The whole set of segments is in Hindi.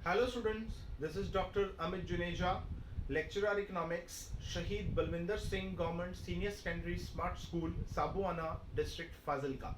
Hello students, this is Dr. Amit Juneja, lecturer economics, Shahid Balwinder Singh Government Senior Secondary Smart School, Sabuana District, Fazilka.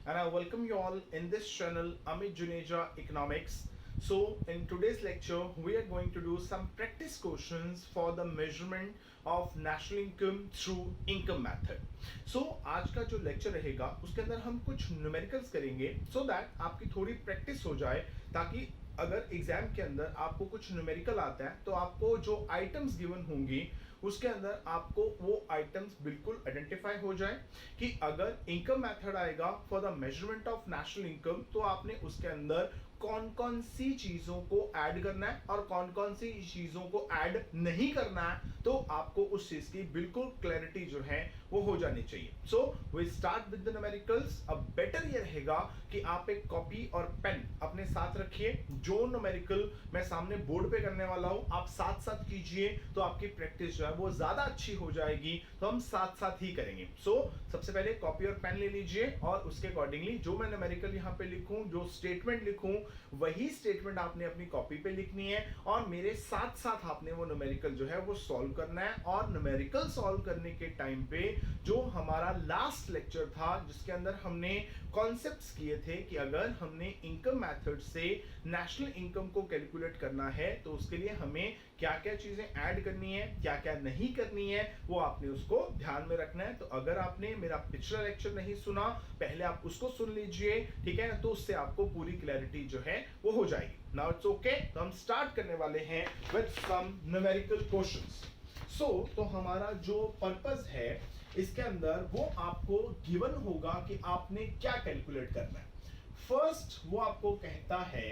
And I welcome you all in this channel, Amit Juneja Economics. So in today's lecture, we are going to do some practice questions for the measurement of national income through income method. So आज का जो लेक्चर रहेगा उसके अंदर हम कुछ न्यूमेरिकल्स करेंगे so that आपकी थोड़ी प्रैक्टिस हो जाए, ताकि अगर एग्जाम के अंदर आपको कुछ न्यूमेरिकल आता है तो आपको जो आइटम्स गिवन होंगी उसके अंदर आपको वो आइटम्स बिल्कुल आइडेंटिफाई हो जाए कि अगर इनकम मेथड आएगा for the measurement of national income तो आपने उसके अंदर कौन कौन सी चीजों को ऐड करना है और कौन कौन सी चीजों को ऐड नहीं करना है, तो आपको उस चीज की बिल्कुल क्लैरिटी जो है वो हो जानी चाहिए. So we start with the numericals. अब बेटर ये रहेगा कि आप एक कॉपी और पेन अपने साथ रखिए. जो न्यूमेरिकल मैं सामने बोर्ड पे करने वाला हूं आप साथ साथ कीजिए, तो आपकी प्रैक्टिस जो है वो ज्यादा अच्छी हो जाएगी. तो हम साथ साथ ही करेंगे. सो सबसे पहले कॉपी और पेन ले लीजिए और उसके अकॉर्डिंगली जो मैं न्यूमेरिकल यहां पे लिखूं, जो स्टेटमेंट लिखूं, वही स्टेटमेंट आपने अपनी कॉपी पे लिखनी है और मेरे साथ साथ आपने वो न्यूमेरिकल जो है वो सॉल्व करना है. और न्यूमेरिकल सॉल्व करने के टाइम पे जो हमारा लास्ट लेक्चर था जिसके अंदर हमने कॉन्सेप्ट्स किए थे कि अगर हमने इनकम मेथड से नेशनल इनकम को कैलकुलेट करना है तो उसके लिए हमें क्या क्या चीजें ऐड करनी है, क्या क्या नहीं करनी है, वो आपने उसको ध्यान में रखना है. तो अगर आपने मेरा पिछला लेक्चर नहीं सुना, पहले आप उसको सुन लीजिए, ठीक है, तो उससे आपको पूरी क्लैरिटी जो है वो हो जाएगी. Now it's okay. तो हम स्टार्ट करने वाले हैं विद सम न्यूमेरिकल क्वेश्चंस. तो हमारा जो पर्पस है इसके अंदर वो आपको गिवन होगा कि आपने क्या कैलकुलेट करना है. फर्स्ट वो आपको कहता है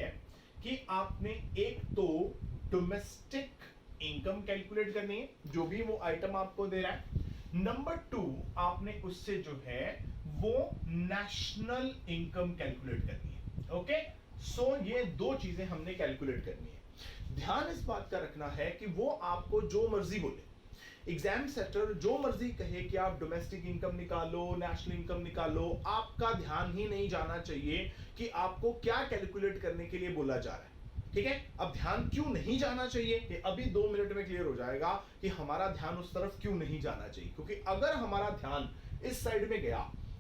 कि आपने एक तो डोमेस्टिक इनकम कैलकुलेट करनी है, जो भी वो आइटम आपको दे रहा है. नंबर 2 आपने उससे जो है वो नेशनल इनकम कैलकुलेट करनी है. ओके, सो ये दो चीजें हमने कैलकुलेट करनी है. ध्यान इस बात का रखना है कि वो आपको जो मर्जी बोले, एग्जाम सेटर जो मर्जी कहे कि आप डोमेस्टिक इनकम निकालो, नेशनल इनकम निकालो, आपका ध्यान ही नहीं जाना चाहिए कि आपको क्या कैलकुलेट करने के लिए बोला जा रहा है. ठीक है, अब ध्यान क्यों नहीं जाना चाहिए ये अभी 2 मिनट में क्लियर हो जाएगा कि हमारा ध्यान उस तरफ क्यों नहीं जाना चाहिए. क्योंकि अगर हमारा ध्यान इस साइड में गया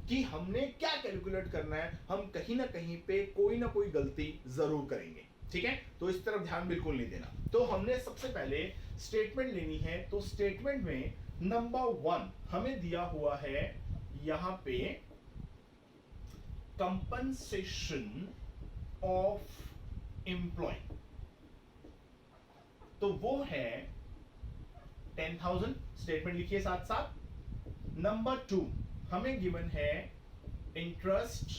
कि हमने क्या कैलकुलेट करना है, हम कहीं ना कहीं पे कोई ना कोई गलती जरूर करेंगे. ठीक है, तो इस तरफ ध्यान बिल्कुल नहीं देना. तो हमने सबसे पहले स्टेटमेंट लेनी है. तो स्टेटमेंट में नंबर 1 हमें दिया हुआ है यहां पे कंपनसेशन ऑफ एम्प्लॉय. तो वो है 10,000. स्टेटमेंट लिखिए साथ साथ. नंबर 2 हमें गिवन है इंटरेस्ट,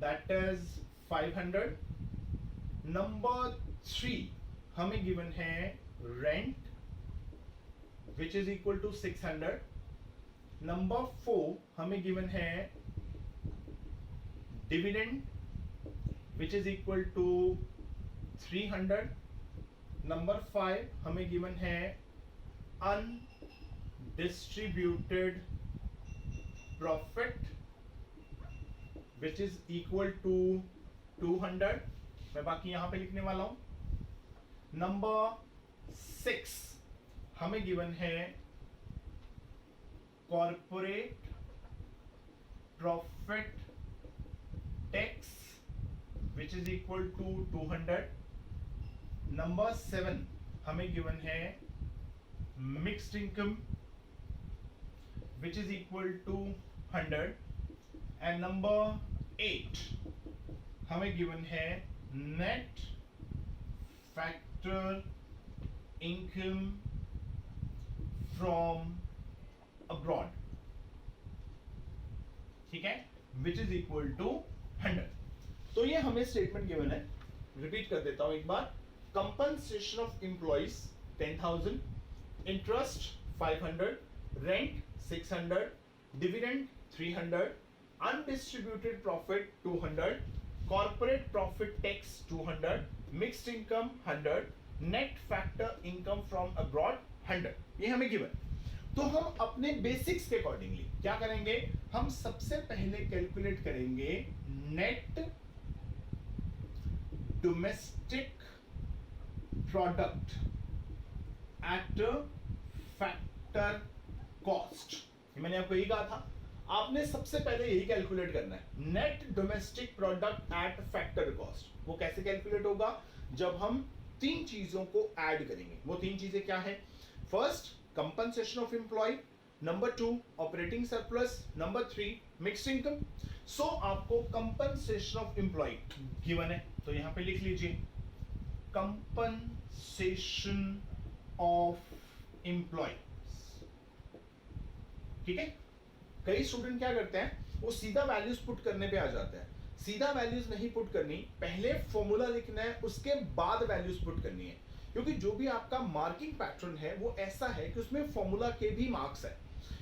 दैट इज 500. नंबर 3 हमें गिवन है rent which is equal to 600. Number 4 हमें गिवन है dividend which is equal to 300. Number 5 हमें गिवन है undistributed profit which is equal to 200. मैं बाकी यहां पे लिखने वाला हूं. नंबर 6 हमें गिवन है corporate profit tax which is equal to 200. Number 7 हमें गिवन है mixed income which is equal to 100. And number 8 हमें गिवन है net factor income from abroad. ठीक है, विच इज इक्वल टू 100. तो ये हमें स्टेटमेंट गिवन है. रिपीट कर देता हूं एक बार. Compensation of employees 10,000, interest 500, rent 600, dividend 300, undistributed profit 200, corporate profit tax 200, mixed income 100, net factor income from abroad 100. ये हमें गिवन. तो हम अपने बेसिक्स के अकॉर्डिंगली क्या करेंगे, हम सबसे पहले कैलकुलेट करेंगे net domestic product at factor cost. मैंने आपको यही कहा था, आपने सबसे पहले यही कैलकुलेट करना है, net domestic product at factor cost. वो कैसे कैलकुलेट होगा? जब हम तीन चीजों को ऐड करेंगे। वो तीन चीजें क्या है? First, compensation of employ, number 2 operating surplus, number 3 mixed income. So आपको कंपनसेशन ऑफ एम्प्लॉय गिवन है, तो यहां पे लिख लीजिए कंपनसेशन ऑफ एम्प्लॉय। ठीक है। कई स्टूडेंट क्या करते हैं, वो सीधा वैल्यूज पुट करने पे आ जाते हैं। सीधा वैल्यूज नहीं पुट करनी, पहले फॉर्मूला लिखना है, उसके बाद वैल्यूज पुट करनी है। क्योंकि जो भी आपका मार्किंग पैटर्न है वो ऐसा है कि उसमें फॉर्मूला के भी मार्क्स है।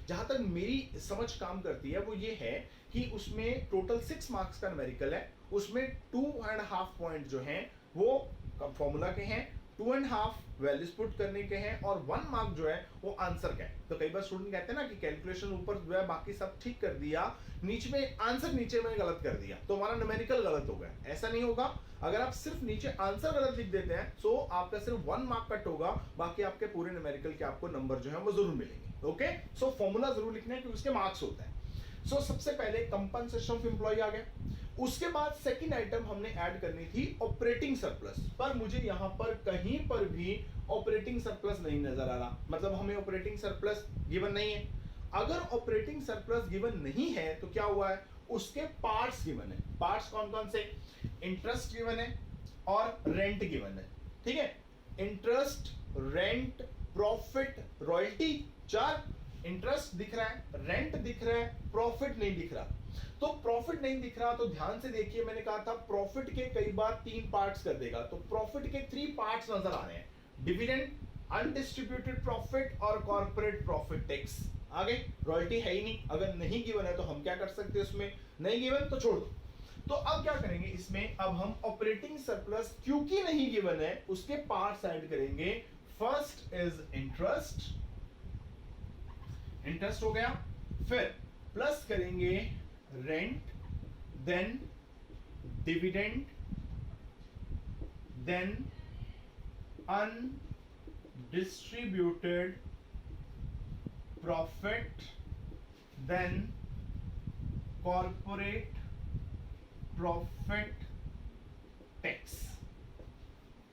जहां तक मेरी समझ काम करती है वो ये है कि उसमें टोटल 6 मार्क्स का न्यूमेरिकल है, उसमें 2.5 पॉइंट जो हैं वो फॉर्मूला के हैं, 2.5 वैल्यूज पुट करने के हैं, और 1 मार्क जो है वो आंसर का है। तो कई बार स्टूडेंट कहते हैं ना कि कैलकुलेशन ऊपर जो है बाकी सब ठीक कर दिया, नीचे में आंसर नीचे में गलत कर दिया, तो हमारा न्यूमेरिकल गलत हो गया। ऐसा नहीं होगा। अगर आप सिर्फ नीचे आंसर गलत लिख देते हैं तो आपका सिर्फ 1 मार्क कट होगा, बाकी आपके पूरे न्यूमेरिकल के आपको नंबर जो है वो जरूर मिलेंगे। ओके, सो फॉर्मूला जरूर लिखना है क्योंकि उसके मार्क्स होते हैं। सो सबसे पहले कंपनसेशन ऑफ एम्प्लॉय आ गया। उसके बाद सेकंड आइटम हमने ऐड करनी थी ऑपरेटिंग सरप्लस, पर मुझे यहां पर कहीं पर भी ऑपरेटिंग सरप्लस नहीं नजर आ रहा, मतलब हमें ऑपरेटिंग सरप्लस गिवन नहीं है। अगर ऑपरेटिंग सरप्लस गिवन नहीं है तो क्या हुआ है, उसके पार्ट्स गिवन है। पार्ट्स कौन कौन से? इंटरेस्ट गिवन है और रेंट गिवन है। ठीक है, interest, rent, profit, royalty, 4। Interest दिख रहा है, रेंट दिख रहा है, प्रॉफिट नहीं दिख रहा। तो प्रॉफिट नहीं दिख रहा तो ध्यान से देखिए, मैंने कहा था प्रॉफिट के कई बार 3 पार्ट्स कर देगा, तो प्रॉफिट के 3 पार्ट्स नजर आ रहे हैं, डिविडेंड, अनडिस्ट्रीब्यूटेड प्रॉफिट और कॉर्पोरेट प्रॉफिट टैक्स। आगे रॉयल्टी है ही नहीं, अगर नहीं गिवन है तो हम क्या कर सकते हैं, उसमें नहीं गिवन तो छोड़ दो। तो अब क्या करेंगे इसमें, अब हम ऑपरेटिंग सरप्लस क्योंकि नहीं गिवन है उसके पार्ट्स ऐड करेंगे। फर्स्ट इज इंटरेस्ट, इंटरेस्ट हो गया, फिर प्लस करेंगे rent, then dividend, then undistributed profit, then corporate profit tax.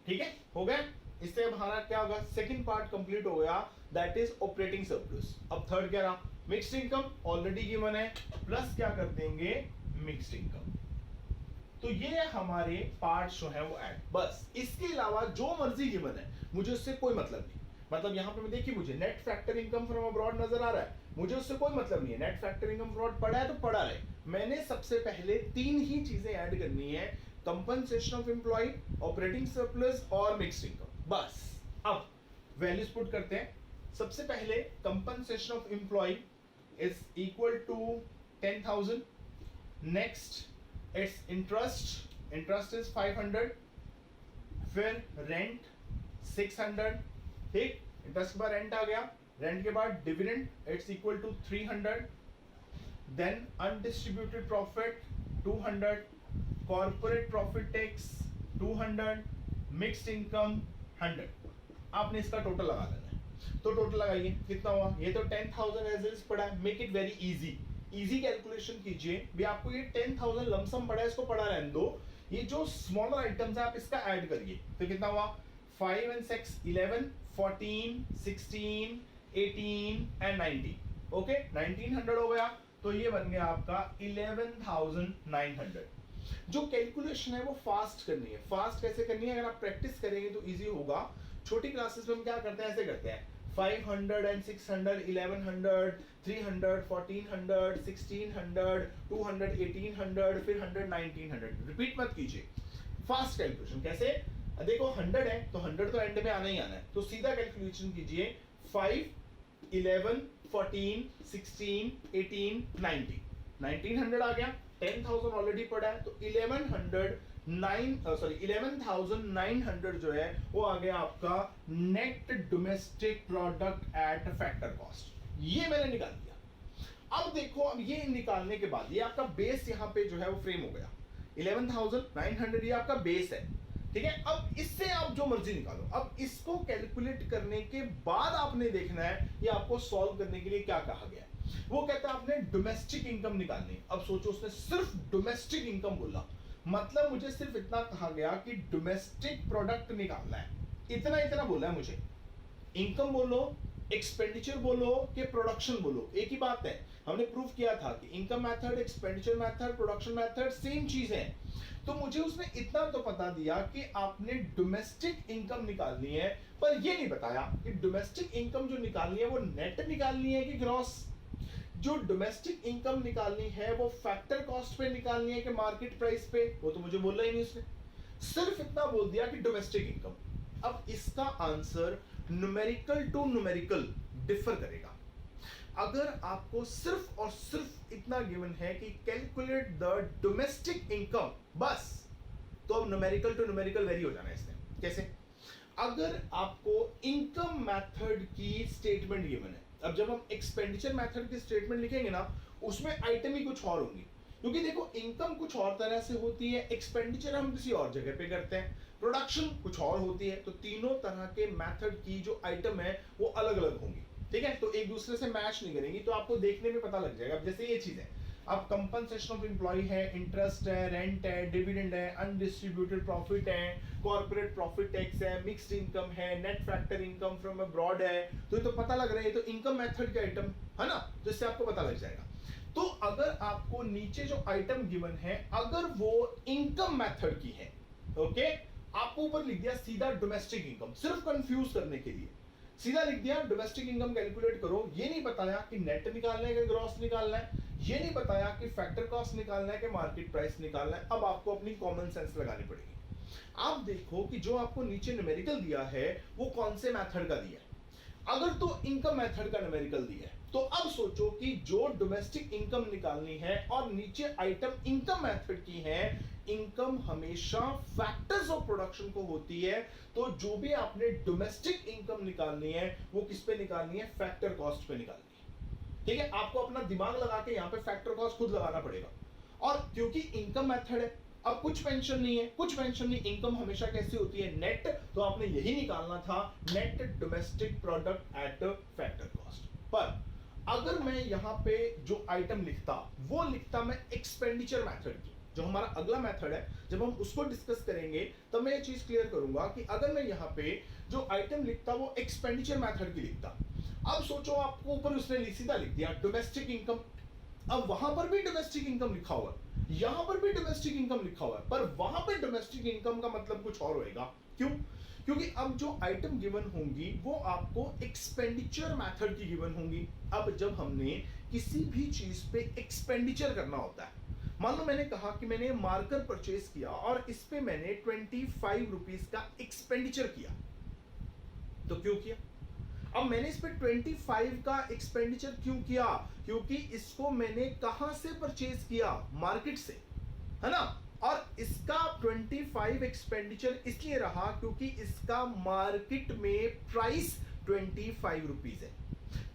ठीक है, हो गया। इससे अब हमारा क्या होगा, सेकंड पार्ट कंप्लीट हो गया, दैट इज ऑपरेटिंग सरप्लस। अब थर्ड क्या रहा, मिक्स्ड इनकम ऑलरेडी गिवन है, प्लस क्या कर देंगे, मिक्स्ड इनकम। तो ये हमारे पार्ट्स जो है वो ऐड, बस इसके अलावा जो मर्जी गिवन है मुझे उससे कोई मतलब नहीं। मतलब यहां पे मैं देखिए, मुझे net factor income from abroad नजर आ रहा है, मुझे उससे कोई मतलब नहीं है। नेट फैक्टर इनकम फ्रॉड पड़ा है तो पड़ा रहे, मैंने सबसे पहले 3 ही चीजें ऐड करनी है, compensation of employ, operating surplus और मिक्स्ड इनकम, बस। अब वैल्यूज पुट करते हैं। सबसे पहले compensation of employ is equal to 10,000। Next it's interest, interest is 500, फिर रेंट 600। ठीक, इंटरेस्ट के बाद रेंट आ गया, रेंट के बाद dividend it's equal to 300, then undistributed profit 200, corporate profit tax 200, mixed income 100। आपने इसका टोटल लगा लेना है, तो टोटल लगाइए कितना हुआ, ये तो 10,000 एज इज पड़ा है। Make it very easy, easy calculation कीजिए भी। आपको ये 10,000 लमसम पड़ा है, इसको पड़ा रहने दो। ये जो स्मॉलर आइटम्स है आप इसका ऐड करिए, तो कितना हुआ, 5 and 6 11, 14, 16, 18 and 19। ओके, 1900 हो गया, तो ये बन गया आपका 11,900। जो कैलकुलेशन है वो फास्ट करनी है। फास्ट कैसे करनी है, अगर आप प्रैक्टिस करेंगे तो इजी होगा। छोटी क्लासेस में हम क्या करते हैं, ऐसे करते हैं 500 and 600, 1100, 300, 1400, 1600, 200, 1800, फिर 100, 1900। रिपीट मत कीजिए, फास्ट कैलकुलेशन। कैसे, देखो 100 है तो 100 तो एंड में आना ही आना है, तो सीधा कैलकुलेशन कीजिए 5, 11, 14, 16, 18, 19, 1900 आ गया। 10,000 ऑलरेडी पड़ा है तो 11,900 जो है वो आ गया आपका net domestic product at factor cost. ये मैंने निकाल दिया। अब देखो, अब ये निकालने के बाद ये आपका बेस यहाँ पे जो है वो फ्रेम हो गया 11,900, ये आपका बेस है। ठीक है। अब इससे आप जो मर्जी निकालो, अब इसको कैलकुलेट करने के बाद आपने देखना है ये आपको सॉल्व करने के लिए क्या कहा गया है। वो कहता है आपने डोमेस्टिक इनकम निकालनी है। अब सोचो उसने सिर्फ डोमेस्टिक इनकम बोला, मतलब मुझे सिर्फ इतना कहा गया कि डोमेस्टिक प्रोडक्ट निकालना है, इतना इतना बोला है मुझे। इनकम बोलो, एक्सपेंडिचर बोलो कि प्रोडक्शन बोलो, एक ही बात है। हमने प्रूफ किया था कि income method, expenditure method, production method same चीज है। तो मुझे उसने इतना तो बता दिया कि आपने डोमेस्टिक इनकम निकालनी है, पर ये नहीं बताया कि डोमेस्टिक इनकम जो निकालनी है वो नेट निकालनी है कि ग्रॉस। जो डोमेस्टिक इनकम निकालनी है वो फैक्टर कॉस्ट पे निकालनी है कि मार्केट प्राइस पे, वो तो मुझे बोला ही नहीं उसने। सिर्फ इतना बोल दिया कि डोमेस्टिक इनकम। अब इसका answer numerical to numerical differ करेगा। अगर आपको सिर्फ और सिर्फ इतना गिवन है कि कैलकुलेट द डोमेस्टिक इनकम बस, तो अब न्यूमेरिकल टू न्यूमेरिकल वेरी हो जाना है इसमें। कैसे? अगर आपको इनकम मेथड की स्टेटमेंट गिवन है, अब जब हम एक्सपेंडिचर मेथड की स्टेटमेंट लिखेंगे ना, उसमें आइटम ही कुछ और होंगी। क्योंकि देखो इनकम कुछ और तरह से होती है, एक्सपेंडिचर हम किसी और जगह पे करते हैं, प्रोडक्शन कुछ और होती है। तो तीनों तरह के मेथड की जो आइटम है वो अलग अलग होंगी, ठीक है। तो एक दूसरे से मैच नहीं करेंगी, तो आपको देखने में पता लग जाएगा। अब जैसे ये चीज है, अब कंपनसेशन ऑफ एम्प्लॉय है, इंटरेस्ट है, रेंट है, डिविडेंड है, अनडिस्ट्रीब्यूटेड प्रॉफिट है, कॉर्पोरेट प्रॉफिट टैक्स है, मिक्स्ड इनकम है, net factor income from abroad है। तो ये तो पता लग रहा है, ये तो इनकम मेथड के आइटम है ना, तो इससे आपको पता लग जाएगा। तो अगर आपको नीचे जो आइटम गिवन है अगर वो इनकम मेथड की है, ओके, आपको ऊपर लिख दिया सीधा डोमेस्टिक इनकम, सिर्फ कंफ्यूज करने के लिए सीधा लिख दिया डोमेस्टिक इनकम कैलकुलेट करो। ये नहीं बताया कि नेट निकालना है कि ग्रॉस निकालना है, ये नहीं बताया कि फैक्टर कॉस्ट निकालना है कि मार्केट प्राइस निकालना है। अब आपको अपनी कॉमन सेंस लगानी पड़ेगी। आप देखो कि जो आपको नीचे न्यूमेरिकल दिया है वो कौन से मेथड का दिया है। अगर तो इनकम मेथड का न्यूमेरिकल दिया है, तो अब सोचो कि जो डोमेस्टिक इनकम निकालनी है और नीचे आइटम इनकम मेथड की है, इनकम हमेशा फैक्टर्स ऑफ प्रोडक्शन को होती है। तो जो भी आपने डोमेस्टिक इनकम निकालनी है वो किस पे निकालनी है? फैक्टर कॉस्ट पे निकालनी है, ठीक है। आपको अपना दिमाग लगा के यहाँ पे फैक्टर कॉस्ट खुद लगाना पड़ेगा। और क्योंकि इनकम मेथड है, अब कुछ पेंशन नहीं है, कुछ पेंशन नहीं, इनकम हमेशा कैसी होती है? नेट। तो आपने यही निकालना था, net domestic product at factor cost. पर अगर मैं यहाँ पे जो आइटम लिखता वो लिखता मैं एक्सपेंडिचर मेथड की, जो हमारा अगला मेथड है, जब हम उसको डिस्कस करेंगे तब मैं ये चीज क्लियर करूंगा कि अगर मैं यहाँ पे जो आइटम लिखता वो एक्सपेंडिचर मेथड की लिखता। अब सोचो आपको ऊपर उसने सीधा लिख दिया डोमेस्टिक इनकम, अब वहां पर भी डोमेस्टिक इनकम लिखा हुआ है, यहां पर भी डोमेस्टिक इनकम लिखा हुआ है, पर वहां पे डोमेस्टिक इनकम का मतलब कुछ और होएगा। क्यों? क्योंकि अब जो आइटम गिवन होंगी वो आपको एक्सपेंडिचर मेथड की गिवन होंगी। अब जब हमने किसी भी चीज पे एक्सपेंडिचर करना होता है, मान लो मैंने कहा कि मैंने मार्कर परचेज किया और इस पे मैंने 25 रुपीज का एक्सपेंडिचर किया, तो क्यों किया? अब मैंने इस पे 25 का एक्सपेंडिचर क्यों किया? क्योंकि इसको मैंने कहां से परचेज किया? मार्केट से, है ना। और इसका 25 एक्सपेंडिचर इसलिए रहा क्योंकि इसका मार्केट में प्राइस 25 रुपीज है।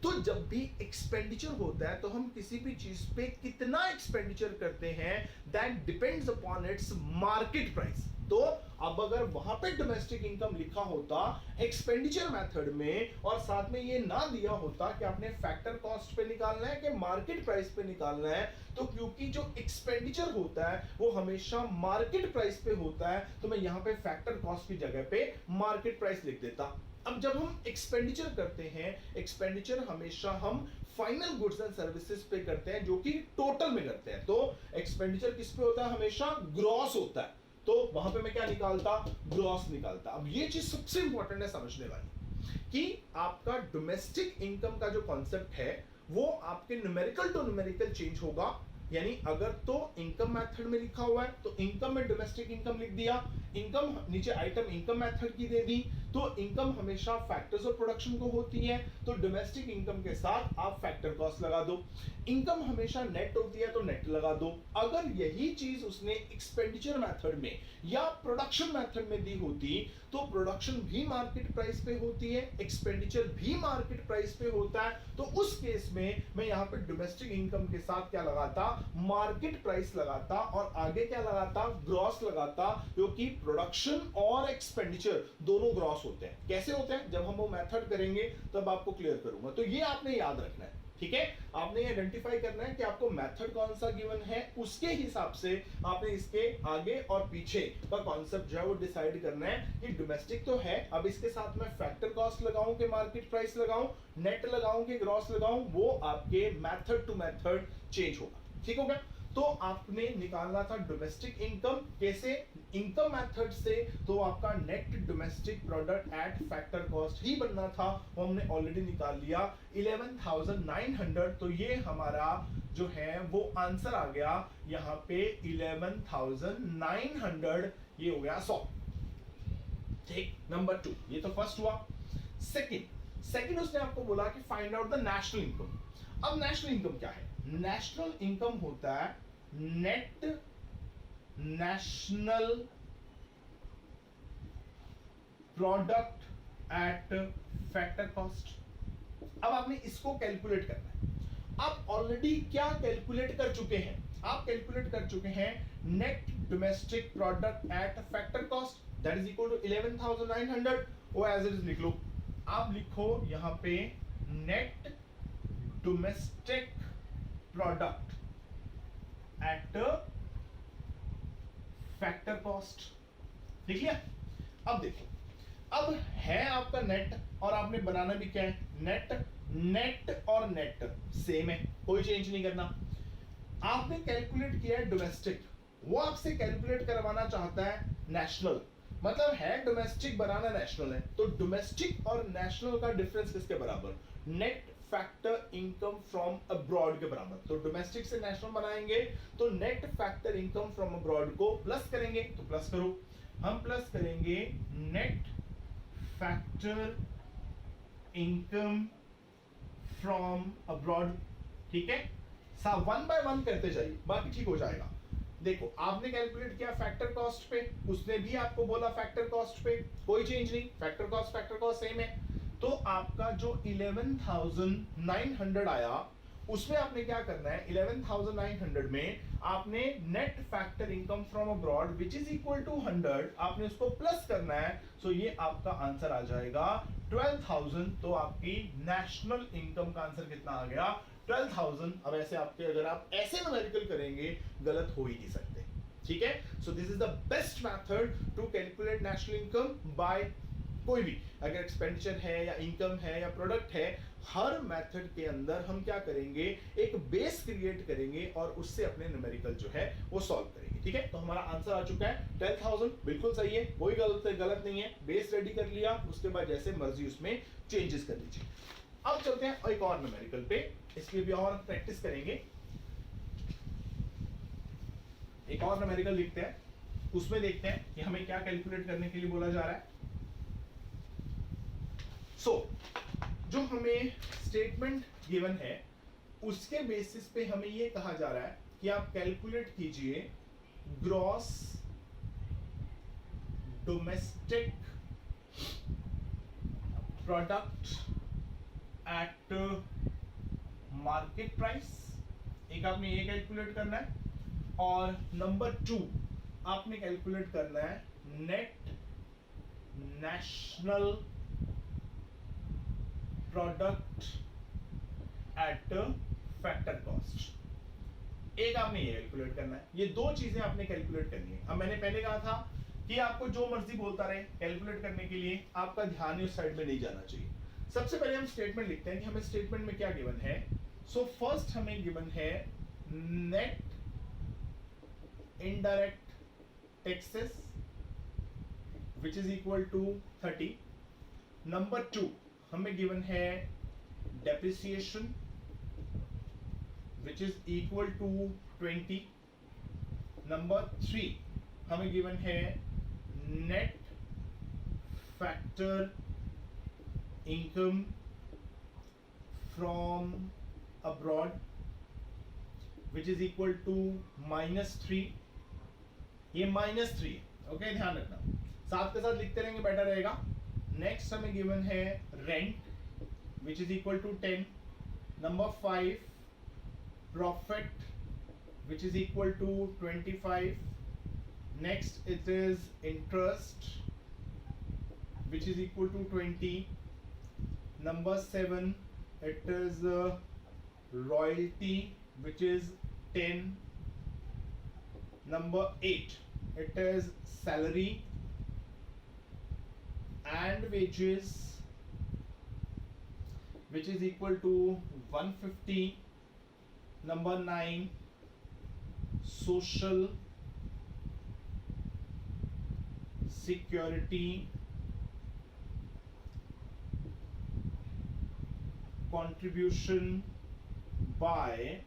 तो जब भी एक्सपेंडिचर होता है तो हम किसी भी चीज पे कितना एक्सपेंडिचर करते हैं, that depends upon its market price. तो अब अगर वहां पे डोमेस्टिक इनकम लिखा होता एक्सपेंडिचर मेथड में और साथ में ये ना दिया होता कि आपने फैक्टर कॉस्ट पे निकालना है कि मार्केट प्राइस पे निकालना है, तो क्योंकि जो एक्सपेंडिचर होता है वो हमेशा मार्केट प्राइस पे होता है, तो मैं यहाँ पे फैक्टर कॉस्ट की जगह पे मार्केट प्राइस लिख देता। अब जब हम एक्सपेंडिचर करते हैं, एक्सपेंडिचर हमेशा हम फाइनल गुड्स एंड सर्विसेज पे करते हैं, जो कि टोटल में करते हैं। तो एक्सपेंडिचर किस पे होता है? हमेशा ग्रॉस होता है। तो वहां पे मैं क्या निकालता? ग्रॉस निकालता। अब ये चीज सबसे इंपॉर्टेंट है समझने वाली, कि आपका डोमेस्टिक इनकम का जो कॉन्सेप्ट है वो आपके न्यूमेरिकल टू न्यूमेरिकल चेंज होगा। यानी अगर तो इनकम मेथड में लिखा हुआ है तो इनकम में डोमेस्टिक इनकम लिख दिया, इनकम नीचे आइटम इनकम मेथड की दे दी, तो इनकम हमेशा फैक्टर्स ऑफ प्रोडक्शन को होती है, तो डोमेस्टिक इनकम के साथ आप फैक्टर कॉस्ट लगा दो। इनकम हमेशा नेट होती है तो नेट लगा दो। अगर यही चीज उसने एक्सपेंडिचर मेथड में या प्रोडक्शन मेथड में दी होती तो प्रोडक्शन भी मार्केट प्राइस पे होती है, एक्सपेंडिचर भी मार्केट प्राइस पे होता है, तो उस केस में मैं यहाँ पे डोमेस्टिक इनकम के साथ क्या लगाता, मार्केट प्राइस लगाता और आगे क्या लगाता, ग्रॉस लगाता, क्योंकि प्रोडक्शन और एक्सपेंडिचर दोनों ग्रॉस होते हैं। कैसे होते हैं जब हम वो मेथड करेंगे तब आपको क्लियर करूंगा। तो ये आपने याद रखना है, ठीक है। आपने आइडेंटिफाई करना है कि आपको मेथड कौन सा गिवन है, उसके हिसाब से आपने इसके आगे और पीछे का कॉन्सेप्ट जो है वो डिसाइड करना है कि डोमेस्टिक तो है, अब इसके साथ मैं फैक्टर कॉस्ट लगाऊं कि मार्केट प्राइस लगाऊं, नेट लगाऊं कि ग्रॉस लगाऊं, वो आपके मेथड टू मेथड चेंज होगा। ठीक हो गया। तो आपने निकालना था डोमेस्टिक इनकम, कैसे, इनकम मेथड से, तो आपका net domestic product at factor cost ही बनना था, वो हमने ऑलरेडी निकाल लिया 11,900। तो ये हमारा जो है वो आंसर आ गया यहाँ पे 11,900, ये हो गया 100। ठीक, नंबर 2, ये तो फर्स्ट हुआ। सेकंड उसने आपको बोला कि find out the national income. अब नेशनल इनकम क्या है, नेशनल इनकम होता है net national product at factor cost. अब आपने इसको कैलकुलेट करना है। आप ऑलरेडी क्या कैलकुलेट कर चुके हैं, आप कैलकुलेट कर चुके हैं net domestic product at factor cost, that is equal to 11,900। वो एज इट इज लिख लो। आप लिखो यहां पे net domestic product at factor cost, लिख लिया। अब देखो, अब है आपका नेट और आपने बनाना भी क्या है, नेट। नेट और नेट सेम है, कोई चेंज नहीं करना। आपने कैलकुलेट किया है डोमेस्टिक, वो आपसे कैलकुलेट करवाना चाहता है नेशनल, मतलब है डोमेस्टिक बनाना नेशनल है, तो डोमेस्टिक और नेशनल का डिफरेंस किसके बराबर, net factor income from abroad के बराबर। तो डोमेस्टिक से नेशनल बनाएंगे तो net factor income from abroad को प्लस करेंगे, तो प्लस करो, हम प्लस करेंगे net factor income from abroad. ठीक है, वन बाय वन करते जाइए, बाकी ठीक हो जाएगा। देखो, आपने कैलकुलेट किया फैक्टर कॉस्ट पे, उसने भी आपको बोला फैक्टर कॉस्ट पे, कोई चेंज नहीं, फैक्टर कॉस्ट सेम है। तो आपका जो 11,900 आया, उसमें आपने क्या करना है, 11,900 में आपने net factor income from abroad which is equal to 100, आपने उसको प्लस करना है। सो ये आपका आंसर आ जाएगा 12,000। तो आपकी नेशनल इनकम का आंसर कितना आ गया, 12,000। अब ऐसे आपके, अगर आप ऐसे न्यूमेरिकल करेंगे गलत हो ही नहीं सकते। ठीक है, so this is the best method to calculate national income by कोई भी, अगर एक्सपेंडिचर है या इनकम है या प्रोडक्ट है, हर मेथड के अंदर हम क्या करेंगे, एक बेस क्रिएट करेंगे और उससे अपने न्यूमेरिकल जो है वो सॉल्व करेंगे। ठीक है, तो हमारा आंसर आ चुका है 12,000, बिल्कुल सही है, कोई गलत नहीं है। बेस रेडी कर लिया, उसके बाद जैसे मर्जी उसमें चेंजेस कर लीजिए। अब चलते हैं एक और न्यूमेरिकल पे, इसकी भी और प्रैक्टिस करेंगे। एक और न्यूमेरिकल लिखते हैं, उसमें देखते हैं कि हमें क्या कैलकुलेट करने के लिए बोला जा रहा है। जो हमें स्टेटमेंट गिवन है उसके बेसिस पे हमें ये कहा जा रहा है कि आप कैलकुलेट कीजिए gross domestic product eight market price. एक आपने ये कैलकुलेट करना है, और नंबर 2 आपने कैलकुलेट करना है net national product at factor cost. एक आपने ये कैलकुलेट करना है, ये दो चीजें आपने कैलकुलेट करनी है। अब मैंने पहले कहा था कि आपको जो मर्जी बोलता रहे कैलकुलेट करने के लिए, आपका ध्यान उस साइड में नहीं जाना चाहिए। सबसे पहले हम स्टेटमेंट लिखते हैं कि हमें स्टेटमेंट में क्या गिवन है। सो फर्स्ट हमें गिवन है net indirect taxes which is equal to 30। Number 2 हमें गिवन है depreciation which is equal to 20। Number 3 हमें गिवन है net factor income from abroad which is equal to -3, ये -3 है, ओके ध्यान रखना, साथ के साथ लिखते रहेंगे बेटर रहेगा। नेक्स्ट हमें गिवन है rent which is equal to 10, number 5 profit which is equal to 25, next it is interest which is equal to 20, number 7 it is royalty which is 10, number 8 it is salary and wages which is equal to 150, number 9 social security contribution by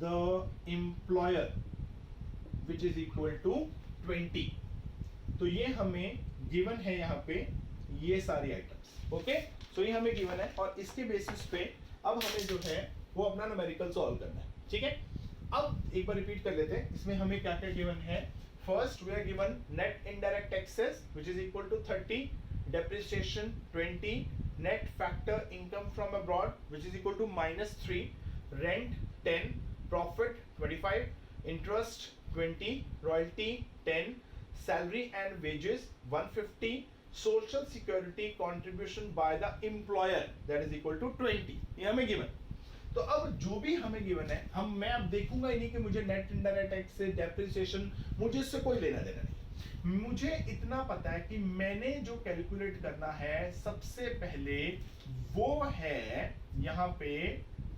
the employer which is equal to 20। तो ये हमें गिवन है यहाँ पे ये सारी आइटम्स, ओके। सो ये हमें गिवन है और इसके बेसिस पे अब हमें जो है वो अपना न्यूमेरिकल सॉल्व करना है, ठीक है। अब एक बार रिपीट कर लेते हैं, इसमें हमें क्या क्या गिवन है। First we are given net indirect taxes which is equal to 30, depreciation 20, net factor income from abroad which is equal to -3, rent 10, profit 25, interest 20, royalty 10, salary and wages 150, social security contribution by the employer that is equal to 20। ये हमें गिवन। तो अब जो भी हमें गिवन है मैं अब देखूंगा ही नहीं कि मुझे नेट इनडायरेक्ट टैक्स से डेप्रिसिएशन मुझे इससे कोई लेना देना नहीं। मुझे इतना पता है कि मैंने जो कैलकुलेट करना है सबसे पहले वो है यहाँ पे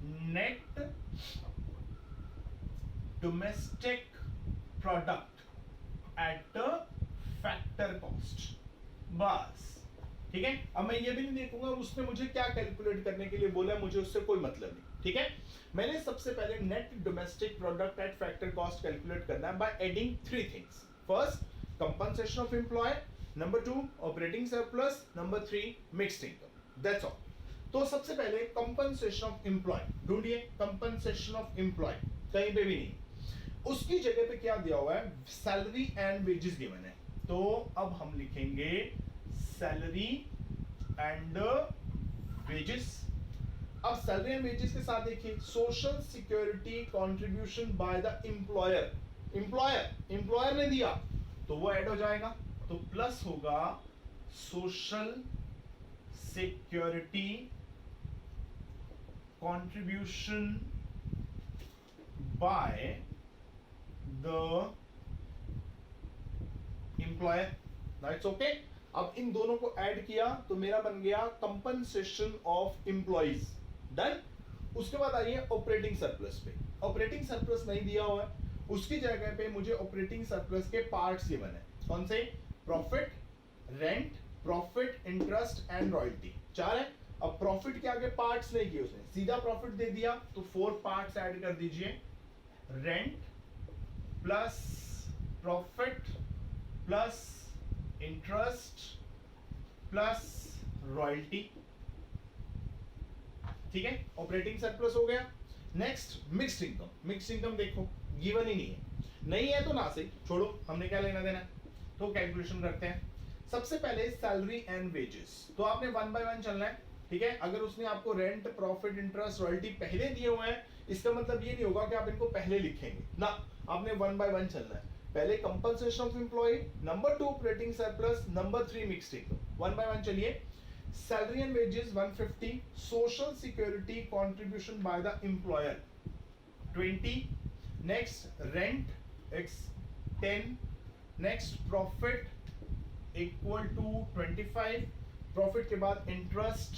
net domestic product at the factor cost, बस, ठीक है। अब मैं ये भी नहीं देखूंगा उसने मुझे क्या कैलकुलेट करने के लिए बोला, मुझे उससे कोई मतलब नहीं, ठीक है। मैंने सबसे पहले net domestic product at factor cost calculate करना है by adding 3 things. First compensation of employ, number 2 operating surplus, number 3 mixed income, that's all. तो सबसे पहले कंपनसेशन ऑफ एम्प्लॉय ढूंढिए, कंपनसेशन ऑफ एम्प्लॉय कहीं पे भी नहीं, उसकी जगह पे क्या दिया हुआ है, सैलरी एंड वेजेस गिवन है। तो अब हम लिखेंगे सैलरी एंड वेजेस। अब सैलरी एंड वेजेस के साथ देखिए social security contribution by the employer, employer ने दिया तो वो ऐड हो जाएगा, तो प्लस होगा social security contribution by the employer, that's okay. अब इन दोनों को ऐड किया तो मेरा बन गया कंपनसेशन ऑफ एम्प्लॉइज, डन। उसके बाद आइए ऑपरेटिंग सरप्लस पे, ऑपरेटिंग सरप्लस नहीं दिया हुआ है, उसकी जगह पे मुझे ऑपरेटिंग सरप्लस के पार्ट्स गिवन है, कौन से, profit, rent, profit, interest and royalty, 4 है। अब प्रॉफिट के आगे पार्ट्स नहीं किए उसने, सीधा प्रॉफिट दे दिया तो 4 पार्ट्स ऐड कर दीजिए, rent plus profit plus interest plus royalty, ठीक है। ऑपरेटिंग सरप्लस हो गया। Next mixed income, mixed income देखो गिवन ही नहीं है तो ना सही छोड़ो, हमने क्या लेना देना, तो कैलकुलेशन करते हैं। सबसे पहले सैलरी एंड वेजेस, तो आपने 1 बाय 1 चलना है, ठीक है। अगर उसने आपको रेंट, प्रॉफिट, इंटरेस्ट, रॉयल्टी पहले दिए हुए हैं, इसका मतलब ये नहीं होगा कि आप इनको पहले लिखेंगे ना, आपने 1 बाय 1 चलना है। पहले compensation of employ, number 2 operating surplus, number 3 mixed income, 1 by 1 चलिए। Salary and wages 150, social security contribution by the employer 20, next rent it's 10, next profit equal to 25, profit के बाद interest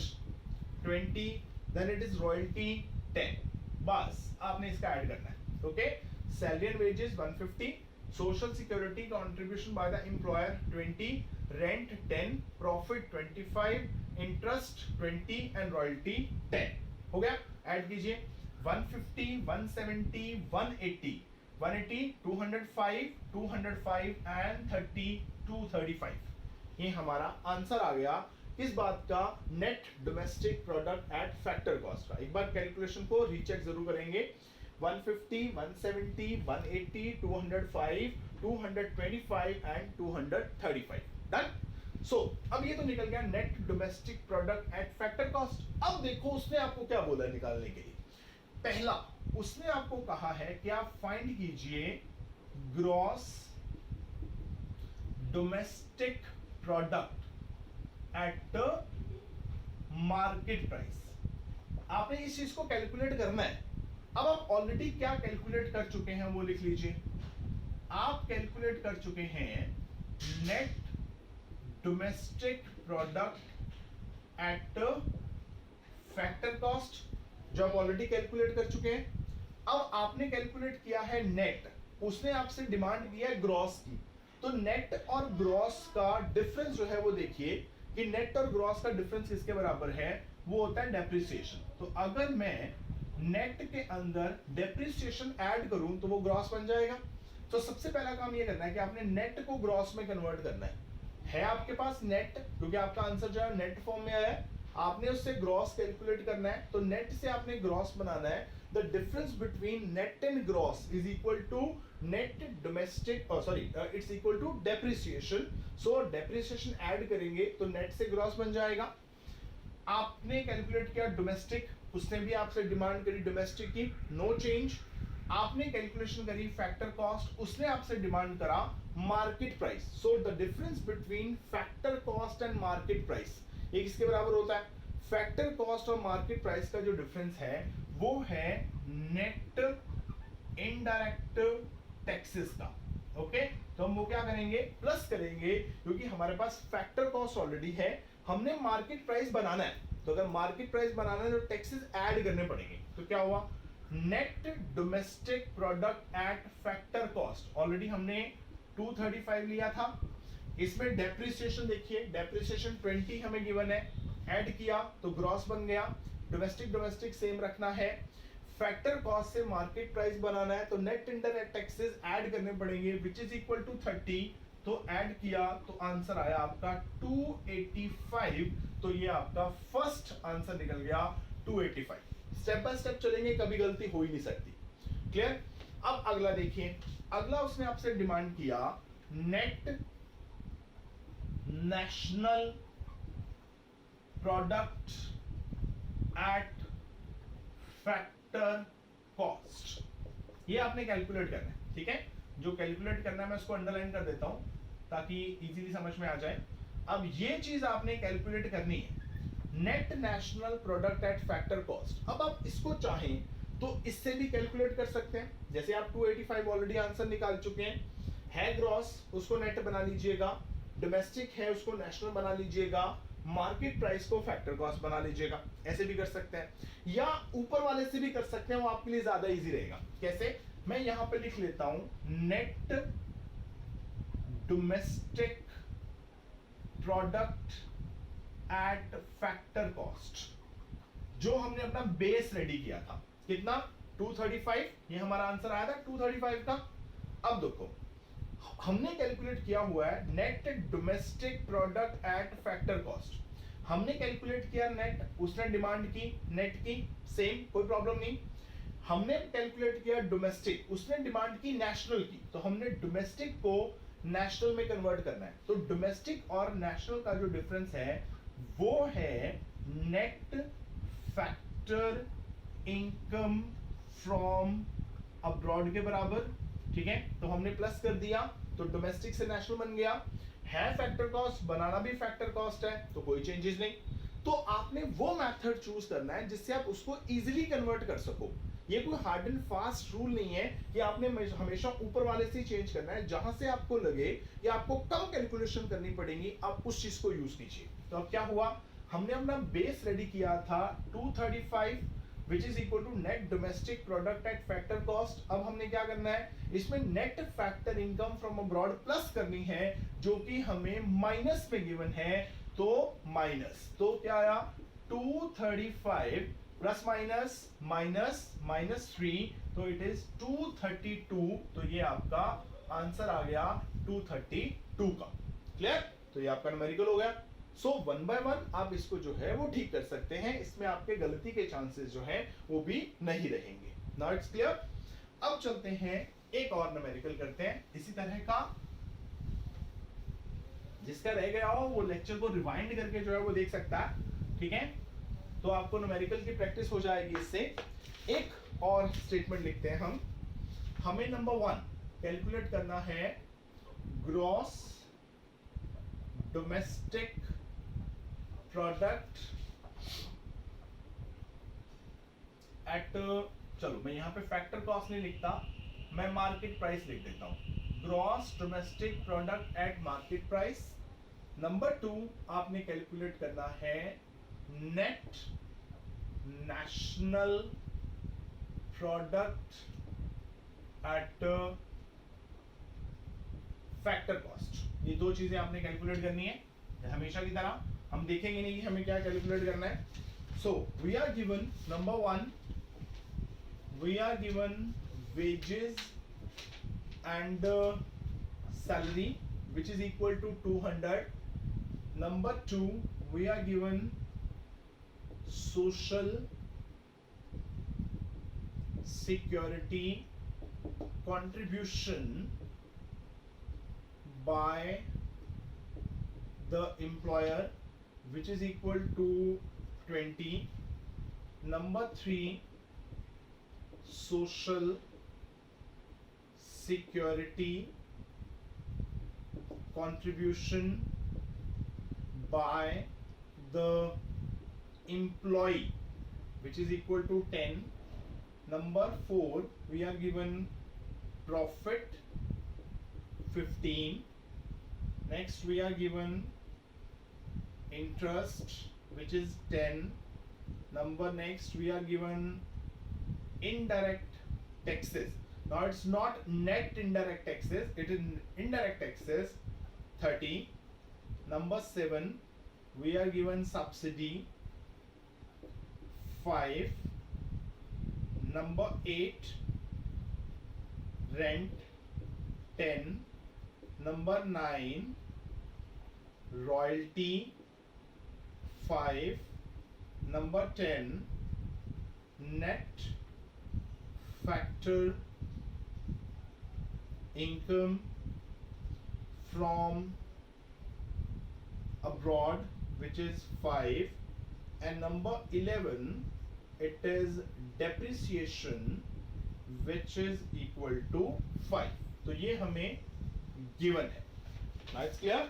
20, then it is royalty 10, बस आपने इसका ऐड करना है, okay. Salary and wages 150, social security contribution by the employer 20, rent 10, profit 25, interest 20 and royalty 10, हो गया। ऐड कीजिए 150, 170, 180, 180, 205, 205 एंड 30, 235, ये हमारा आंसर आ गया किस बात का, net domestic product at factor cost का। एक बार कैलकुलेशन को रीचेक जरूर करेंगे। 150, 170, 180, 205, 225 एंड 235। डन। सो अब ये तो निकल गया net domestic product at factor cost. अब देखो उसने आपको क्या बोला निकालने के लिए। पहला उसने आपको कहा है कि आप फाइंड कीजिए gross domestic product at the market price. आपने इस चीज को कैलकुलेट करना है। अब आप ऑलरेडी क्या कैलकुलेट कर चुके हैं वो लिख लीजिए। आप कैलकुलेट कर चुके हैं net domestic product at factor cost, जो आप ऑलरेडी कैलकुलेट कर चुके हैं। अब आपने कैलकुलेट किया है नेट, उसने आपसे डिमांड किया है ग्रॉस की। तो नेट और ग्रॉस का डिफरेंस जो है वो देखिए कि नेट और ग्रॉस का डिफरेंस किसके बराबर है, वो होता है डेप्रिसिएशन। तो अगर मैं नेट के अंदर डेप्रिसिएशन ऐड करूं तो वो ग्रॉस बन जाएगा। तो सबसे पहला काम ये करना है कि आपने नेट को ग्रॉस में कन्वर्ट करना है आपके पास नेट, क्योंकि आपका आंसर जो है नेट फॉर्म में आया है, आपने उससे ग्रॉस कैलकुलेट करना है। तो नेट से आपने ग्रॉस बनाना है। The difference between net and gross is equal to net domestic, sorry it's equal to depreciation. So depreciation add करेंगे तो नेट से ग्रॉस बन जाएगा। आपने कैलकुलेट किया डोमेस्टिक, उसने भी आपसे डिमांड करी डोमेस्टिक की, नो चेंज। आपने कैलकुलेशन करी फैक्टर कॉस्ट, उसने आपसे डिमांड करा market price. So the difference between factor cost and market price ये किसके बराबर होता है, फैक्टर कॉस्ट और मार्केट प्राइस का जो डिफरेंस है वो है नेट इनडायरेक्ट टैक्सेस का। ओके, तो हम वो क्या करेंगे, प्लस करेंगे, क्योंकि हमारे पास फैक्टर कॉस्ट ऑलरेडी है, हमने मार्केट प्राइस बनाना है। तो अगर मार्केट प्राइस बनाना है तो टैक्सेस ऐड करने पड़ेंगे। तो क्या हुआ, net domestic product at factor cost already हमने 235 लिया था। इसमें डेप्रिसिएशन देखिए, डेप्रिसिएशन 20 हमें गिवन है, ऐड किया तो ग्रॉस बन गया। डोमेस्टिक डोमेस्टिक सेम रखना है। फैक्टर कॉस्ट से मार्केट प्राइस बनाना है तो नेट इनडायरेक्ट टैक्सेस ऐड करने पड़ेंगे विच इज इक्वल टू 30। तो ऐड किया तो आंसर आया आपका 285। तो ये आपका फर्स्ट आंसर निकल गया 285। स्टेप बाय स्टेप चलेंगे, कभी गलती हो ही नहीं सकती। क्लियर। अब अगला देखिए, अगला उसने आपसे डिमांड किया net national product at factor cost. ये आपने कैलकुलेट करना है, ठीक है। जो कैलकुलेट करना है मैं उसको अंडरलाइन कर देता हूं ताकि इजीली समझ में आ जाए। अब ये चीज आपने कैलकुलेट करनी है, net national product at factor cost. अब आप इसको चाहें तो इससे भी कैलकुलेट कर सकते हैं। जैसे आप 285 ऑलरेडी आंसर निकाल चुके हैं, है ग्रॉस उसको नेट बना लीजिएगा, डोमेस्टिक है उसको नेशनल बना लीजिएगा, मार्केट प्राइस को फैक्टर कॉस्ट बना लीजिएगा। ऐसे भी कर सकते हैं, या ऊपर वाले से भी कर सकते हैं, वो आपके लिए ज्यादा इजी रहेगा। कैसे, मैं यहां पे लिख लेता हूं net domestic product at factor cost, जो हमने अपना बेस रेडी किया था। कितना, 235, ये हमारा आंसर आया था 235 का। अब देखो हमने कैलकुलेट किया हुआ है net domestic product at factor cost. हमने कैलकुलेट किया नेट, उसने डिमांड की नेट की, सेम कोई प्रॉब्लम नहीं। हमने कैलकुलेट किया डोमेस्टिक, उसने डिमांड की नेशनल की, तो हमने डोमेस्टिक को नेशनल में कन्वर्ट करना है। तो डोमेस्टिक और नेशनल का जो डिफरेंस है वो है net factor income from abroad के बराबर, ठीक है। तो हमने प्लस कर दिया तो डोमेस्टिक से नेशनल बन गया। है फैक्टर कॉस्ट, बनाना भी फैक्टर कॉस्ट है, तो कोई चेंजेस नहीं। तो आपने वो मेथड चूज करना है जिससे आप उसको इजीली कन्वर्ट कर सको। ये कोई हार्ड एंड फास्ट रूल नहीं है कि आपने हमेशा ऊपर वाले से चेंज करना है। जहां से आपको लगे कि आपको कम कैलकुलेशन करनी पड़ेगी, आप उस चीज को यूज कीजिए। तो अब क्या हुआ, हमने अपना बेस रेडी किया था 235 which is equal to net domestic product at factor cost। अब हमने क्या करना है, इसमें net factor income from abroad plus करनी है, जो कि हमें माइनस में गिवन है। तो माइनस, तो क्या आया 235 प्लस माइनस माइनस माइनस 3, तो इट इज 232। तो ये आपका आंसर आ गया 232 का। क्लियर। तो ये आपका न्यूमेरिकल हो गया। सो वन बाय वन आप इसको जो है वो ठीक कर सकते हैं, इसमें आपके गलती के चांसेस जो है वो भी नहीं रहेंगे। Now it's clear. अब चलते हैं एक और न्यूमेरिकल करते हैं इसी तरह का, जिसका रह गया हो वो लेक्चर को रिवाइंड करके जो है वो देख सकता है, ठीक है। तो आपको न्यूमेरिकल की प्रैक्टिस हो जाएगी इससे। एक और स्टेटमेंट लिखते हैं हम। हमें नंबर 1 कैलकुलेट करना है ग्रॉस डोमेस्टिक प्रोडक्ट एट, चलो मैं यहां पे फैक्टर कॉस्ट नहीं लिखता, मैं मार्केट प्राइस लिख देता हूं। Gross domestic product eight market price. Number 2 आपने कैलकुलेट करना है net national product at factor cost. ये दो चीजें आपने कैलकुलेट करनी है। हमेशा की तरह हम देखेंगे नहीं कि हमें क्या कैलकुलेट करना है। So we are given number 1, we are given wages and salary which is equal to 200. Number 2 we are given social security contribution by the employer which is equal to 20. Number 3 social security contribution by the employee which is equal to 10. Number 4 we are given profit 15. Next we are given interest which is 10. Next we are given indirect taxes. Now it's not net indirect taxes, it is indirect taxes 30. Number 7 we are given subsidy 5. Number 8 rent 10. Number 9 royalty 5. Number 10 net factor income from abroad which is 5. And number 11 it is depreciation which is equal to 5. तो ये हमें given है। Nice clear?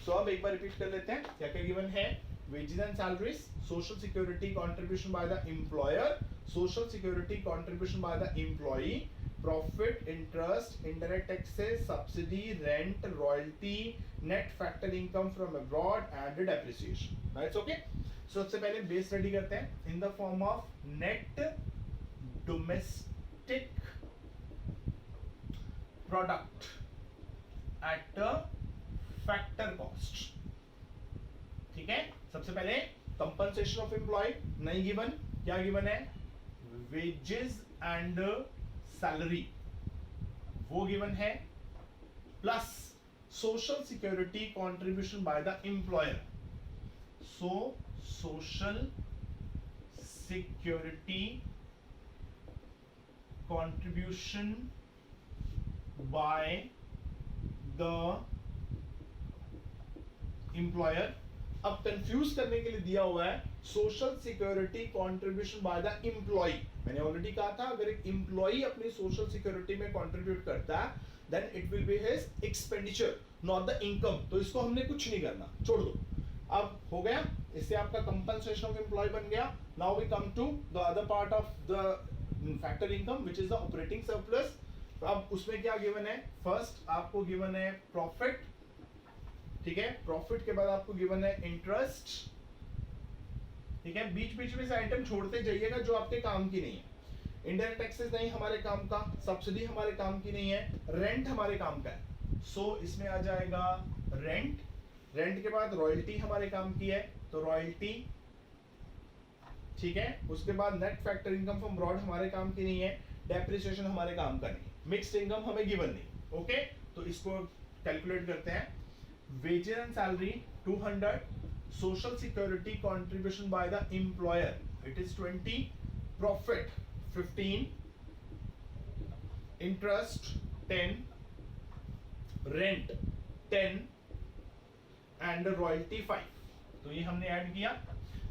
So अब एक बार रिपीट कर लेते हैं क्या क्या given है। wages and salaries, social security contribution by the employer, social security contribution by the employee, profit, interest, indirect taxes, subsidy, rent, royalty, net factor income from abroad and depreciation. That's okay. So सबसे पहले बेस रेडी करते हैं in the form of net domestic product at a factor cost. ठीक है, सबसे पहले कंपनसेशन ऑफ एम्प्लॉय नहीं गिवन, क्या गिवन है वेजेस एंड सैलरी वो गिवन है, plus social security contribution by the employer. So social security contribution by the employer. अब कंफ्यूज करने के लिए दिया हुआ है social security contribution by the employ. मैंने ऑलरेडी कहा था अगर एक एम्प्लॉय अपनी सोशल सिक्योरिटी में कंट्रीब्यूट करता है then it will be his expenditure not the income. तो इसको हमने कुछ नहीं करना, छोड़ दो। अब हो गया, इससे आपका कंपनसेशन ऑफ एम्प्लॉय बन गया। Now we come to the other part of the factor income which is the operating surplus. अब उसमें क्या गिवन है, फर्स्ट आपको गिवन है प्रॉफिट, ठीक है, प्रॉफिट के बाद आपको गिवन है इंटरेस्ट, ठीक है, बीच बीच में से आइटम छोड़ते जाइएगा जो आपके काम की नहीं है। इनडायरेक्ट टैक्सेस नहीं हमारे काम का, सब्सिडी हमारे काम की नहीं है, रेंट हमारे काम का है। सो इसमें आ जाएगा रेंट, रेंट के बाद रॉयल्टी हमारे काम की है तो रॉयल्टी, ठीक है, उसके बाद net factor income from abroad हमारे काम की नहीं है, डेप्रिसिएशन हमारे काम का नहीं, मिक्स्ड इनकम हमें गिवन नहीं। ओके, तो इसको कैलकुलेट करते हैं। wages and salary 200, social security contribution by the employer it is 20, profit 15, interest 10, rent 10 and royalty 5। तो ये हमने ऐड किया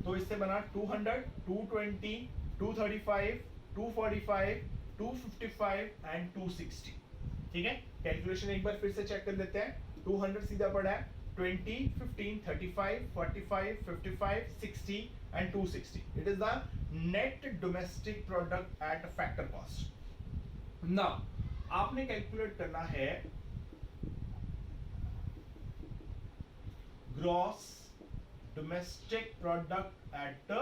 तो इससे बना 200, 220, 235, 245, 255 एंड 260। ठीक है, कैलकुलेशन एक बार फिर से चेक कर लेते हैं। 200 सीधा पड़ा है 20, 15, 35, 45, 55, 60 and 260। It is the net domestic product at factor cost. Now आपने कैलकुलेट करना है gross domestic product at the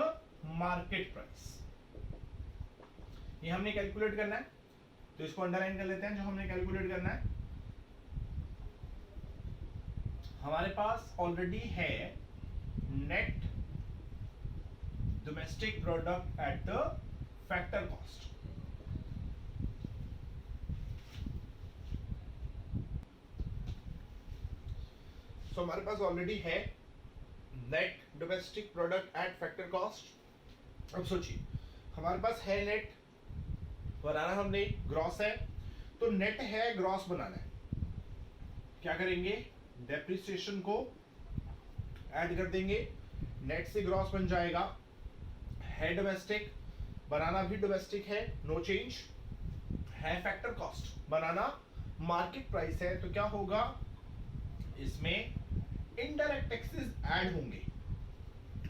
market price. ये हमने कैलकुलेट करना है तो इसको अंडरलाइन कर लेते हैं। जो हमने कैलकुलेट करना है हमारे पास ऑलरेडी है net domestic product at the factor cost. So हमारे पास ऑलरेडी है net domestic product at factor cost. अब सोचिए हमारे पास है नेट बनाना, हमने ग्रॉस है तो नेट है ग्रॉस बनाना है। क्या करेंगे, डेप्रिसिएशन को ऐड कर देंगे, नेट से ग्रॉस बन जाएगा। है डोमेस्टिक, बनाना भी डोमेस्टिक है, नो चेंज। है फैक्टर कॉस्ट, बनाना मार्केट प्राइस है तो क्या होगा, इसमें इनडायरेक्ट टैक्सेस ऐड होंगे।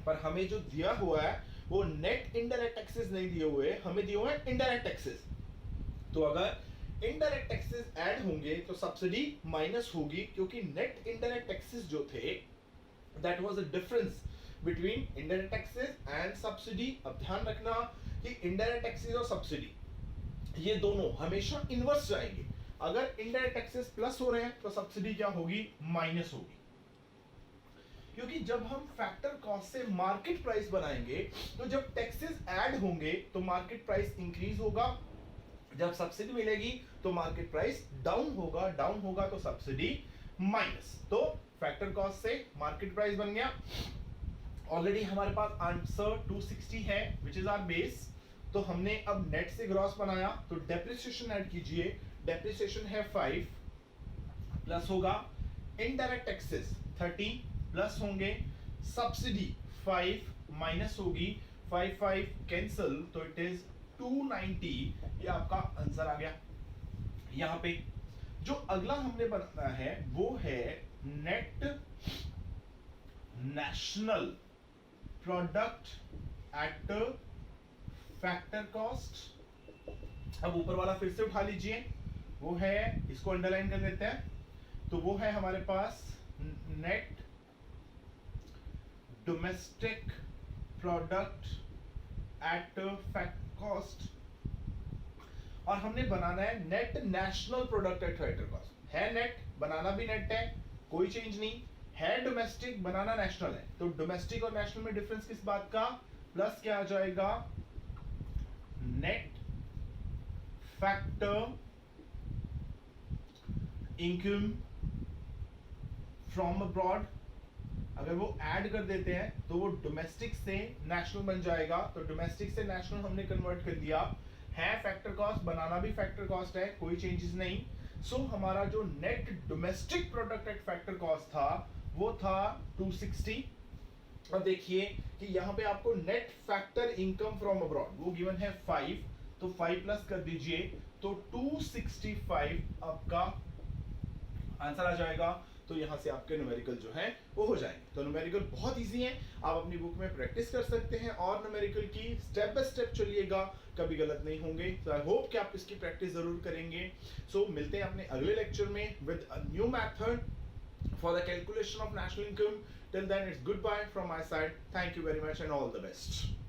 पर हमें जो दिया हुआ है वो नेट इनडायरेक्ट टैक्सेस नहीं दिए हुए, हमें दिए हुए इनडायरेक्ट टैक्सेस। तो अगर इनडायरेक्ट टैक्सेस ऐड होंगे तो सब्सिडी माइनस होगी, क्योंकि नेट इनडायरेक्ट टैक्सेस जो थे that was a difference between indirect taxes and subsidy. अब ध्यान रखना कि इनडायरेक्ट टैक्सेस और सब्सिडी ये दोनों हमेशा इनवर्स जाएंगे। अगर इनडायरेक्ट टैक्सेस प्लस हो रहे हैं तो सब्सिडी क्या होगी, माइनस होगी। क्योंकि जब हम फैक्टर कॉस्ट से मार्केट प्राइस बनाएंगे तो जब टैक्सेस ऐड होंगे तो मार्केट प्राइस इंक्रीज होगा, जब सब्सिडी मिलेगी तो मार्केट प्राइस डाउन होगा, डाउन होगा तो सब्सिडी माइनस। तो फैक्टर कॉस्ट से मार्केट प्राइस बन गया। ऑलरेडी हमारे पास आंसर 260 है विच इज आवर बेस। तो हमने अब नेट से ग्रॉस बनाया तो डेप्रिसिएशन ऐड कीजिए। डेप्रिसिएशन है 5 प्लस होगा इनडायरेक्ट टैक्सेस 30 प्लस होंगे सब्सिडी 5 माइनस होगी 5 कैंसिल तो इट इज 290। ये आपका आंसर आ गया। यहां पे जो अगला हमने बनाना है वो है net national product at factor cost. अब ऊपर वाला फिर से उठा लीजिए, वो है, इसको अंडरलाइन कर लेते हैं। तो वो है हमारे पास net domestic product at factor cost, और हमने बनाना है net national product at factor cost. है नेट, बनाना भी नेट है, कोई चेंज नहीं है। डोमेस्टिक, बनाना नेशनल है, तो डोमेस्टिक और नेशनल में डिफरेंस किस बात का, प्लस क्या आ जाएगा, net factor income from abroad. अगर वो ऐड कर देते हैं तो वो डोमेस्टिक से नेशनल बन जाएगा। तो डोमेस्टिक से नेशनल हमने कन्वर्ट कर दिया। है फैक्टर कॉस्ट, बनाना भी फैक्टर कॉस्ट है, कोई चेंजेस नहीं। सो हमारा जो net domestic product at factor cost था वो था 260। अब देखिए कि यहाँ पे आपको net factor income from abroad वो गिवन है 5, तो 5 प्लस कर दीजिए तो 265 आपका आंसर आ जाएगा। तो यहाँ से आपके न्यूमेरिकल जो है वो हो जाएंगे। तो न्यूमेरिकल बहुत इजी है, आप अपनी बुक में प्रैक्टिस कर सकते हैं और न्यूमेरिकल की स्टेप बाय स्टेप चलिएगा, कभी गलत नहीं होंगे। तो आई होप कि आप इसकी प्रैक्टिस जरूर करेंगे। सो मिलते हैं अपने अगले लेक्चर में with a new method for the calculation of national income. Till then, it's goodbye from my side. Thank you very much and all the best.